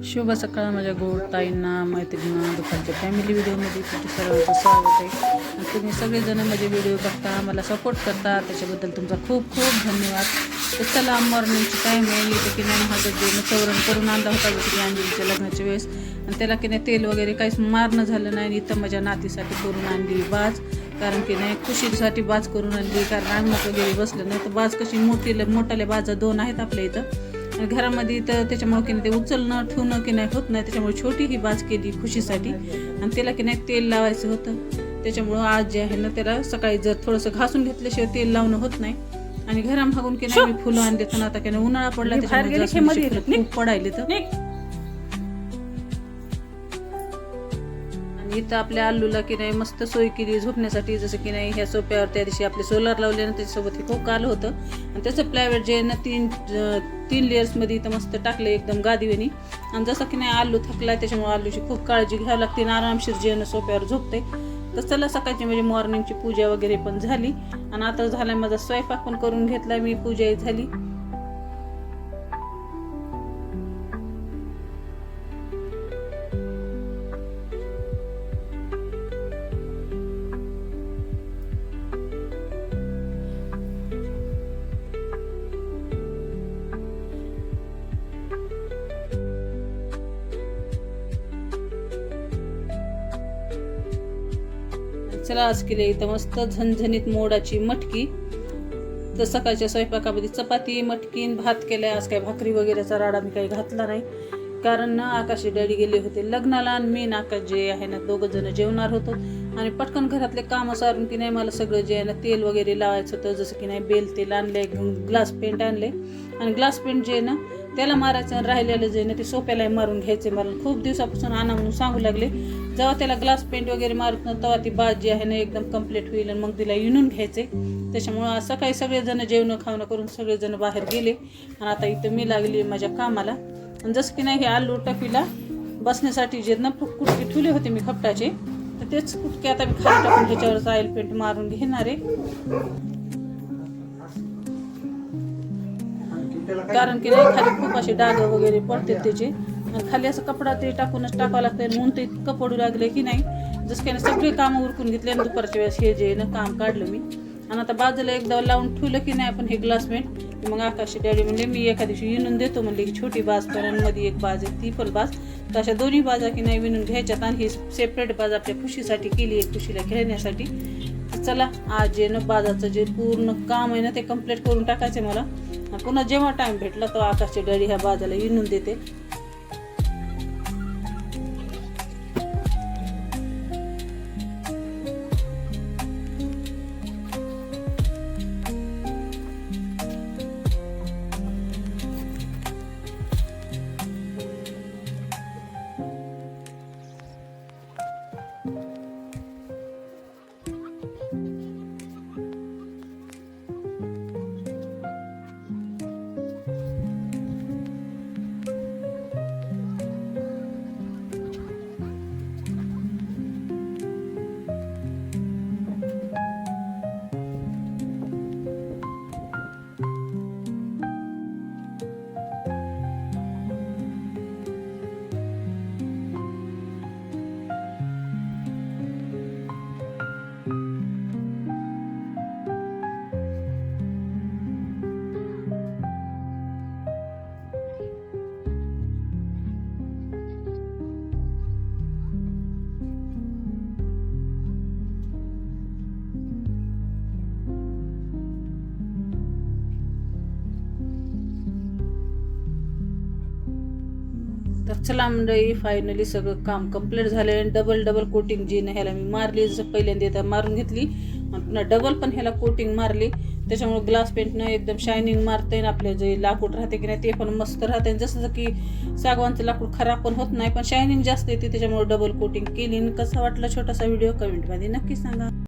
शुभ सकाळ माझ्या गोड ताईंना, मैत्रिणींना, दुपारच्या फॅमिली व्हिडिओमध्ये तुमच्या सर्वांचं स्वागत आहे. आणि तुम्ही सगळेजण माझे व्हिडिओ बघता, मला सपोर्ट करता, त्याच्याबद्दल तुमचा खूप खूप धन्यवाद. तर चला, मॉर्निंगची टाईम आहे. येते की नाही महागड्डेनं चवरण करून आणला होता की अंजलीच्या लग्नाच्या वेळेस, आणि त्याला की नाही तेल वगैरे काहीच मारणं झालं नाही. इथं माझ्या नातीसाठी करून आणली बाज, कारण की नाही खुशीसाठी बाज करून आणली, कारण अंगणात वगैरे बसलं नाही तर बाज कशी मोठाल्या बाजा 2 आहेत आपल्या इथं आणि घरामध्ये, तर त्याच्यामुळे की नाही ते उचलणं ठेवणं की नाही होत नाही. त्याच्यामुळे छोटी ही बाज केली खुशीसाठी, आणि त्याला की नाही तेल लावायचं होतं. त्याच्यामुळं आज जे आहे ना त्याला सकाळी जर थोडंसं घासून घेतल्याशिवाय तेल लावणं होत नाही. आणि घरा मागून की नाही मी फुलं आणले तर आता की नाही उन्हाळा पडला त्याच्यामुळे खूप पडायले तर. इथं आपल्या आलूला की नाही मस्त सोय केली झोपण्यासाठी, जसं की नाही ह्या सोप्यावर त्या दिवशी आपले सोलर लावले ना त्याच्यासोबत हे खूप आलं होतं. आणि त्याचं प्लायवेट जे आहे ना 3 लेयर्समध्ये इथं मस्त टाकलं एकदम गादीवेनी. आणि जसं की नाही आलू थकला त्याच्यामुळे आलूची खूप काळजी घ्यावी लागते आणि आरामशीर जे ना सोप्यावर झोपते. तर चला, सकाळची म्हणजे मॉर्निंगची पूजा वगैरे पण झाली आणि आता झाला माझा स्वयंपाक पण करून घेतला मी, पूजाही झाली. चला, आज केली इथं मस्त झणझणीत मोडाची मटकी. तर सकाळच्या स्वयंपाकामध्ये चपाती, मटकी, भात केलाय. आज काय भाकरी वगैरेचा राडा मी काही घातला नाही, कारण ना आकाशी डॅडी गेले होते लग्नाला आणि मी ना आकाश जे आहे ना 2 जण जेवणार होतो. आणि पटकन घरातले कामं सारून की नाही मला सगळं जे आहे ना तेल वगैरे लावायचं होतं. जसं की नाही बेल तेल आणले, ग्लास पेंट आणले, आणि ग्लास पेंट जे आहे ना त्याला मारायचं, राहिलेलं जे आहे ना ते सोप्याला मारून घ्यायचे. मला खूप दिवसापासून आणा म्हणून सांगू लागले. जेव्हा त्याला ग्लास पेंट वगैरे मारत ना तेव्हा ती बाज जी आहे ना एकदम कम्प्लीट होईल आणि मग तिला इनून घ्यायचे. त्याच्यामुळं आज सकाळी सगळेजण जेवणं खावणं करून सगळेजण बाहेर गेले आणि आता इथं मी लागली माझ्या कामाला. आणि जसं की नाही हे आलू टफीला बसण्यासाठी जे ना कुटके ठेवले होते मी खपटाचे, तर तेच कुटके आता मी खाली टाकून ह्याच्यावर ऑइल पेंट मारून घेणार आहे. कारण की नाही खाली खूप असे डाग वगैरे पडतात त्याचे, आणि खाली असं कपडा ते टाकूनच टाकावं लागतं. म्हणून ते इतकं पडू लागले की नाही, जसं काही सगळे कामं उरकून घेतले आणि दुपारच्या वेळेस हे जे ना काम काढलं मी. आणि आता बाजूला एकदा लावून ठेवलं की नाही आपण हे ग्लासमेट, मग आकाशी डॅडी म्हणले मी एका दिवशी विणून देतो म्हणले की छोटी बाज पण आणि मध्ये एक बाज आहे ती पण बाज, तर अशा दोन्ही बाजा की नाही विणून घ्यायच्यात. आणि ही सेपरेट बाज आपल्या खुशीसाठी केली आहे, खुशीला खेळण्यासाठी. तर चला, आज जे ना बाजाचं जे पूर्ण काम आहे ना ते कम्प्लीट करून टाकायचं मला. पुन्हा जेव्हा टाइम भेटला तेव्हा आकाशची डॅडी ह्या बाजाला विणून देते. तर चला मंडळी, फायनली सगळं काम कम्प्लीट झालं आहे. डबल कोटिंग जी ह्याला मी मारली, जसं पहिल्यांदा आता मारून घेतली आणि पुन्हा डबल पण ह्याला कोटिंग मारली. त्याच्यामुळे ग्लास पेंटनं एकदम शायनिंग मारते आणि आपलं जे लाकूड राहते की नाही ते पण मस्त राहते. जसं की सागवानचं लाकूड खराब पण होत नाही, पण शायनिंग जास्त येते. त्याच्यामुळे डबल कोटिंग केली. कसा वाटला छोटासा व्हिडिओ कमेंटमध्ये नक्की सांगा.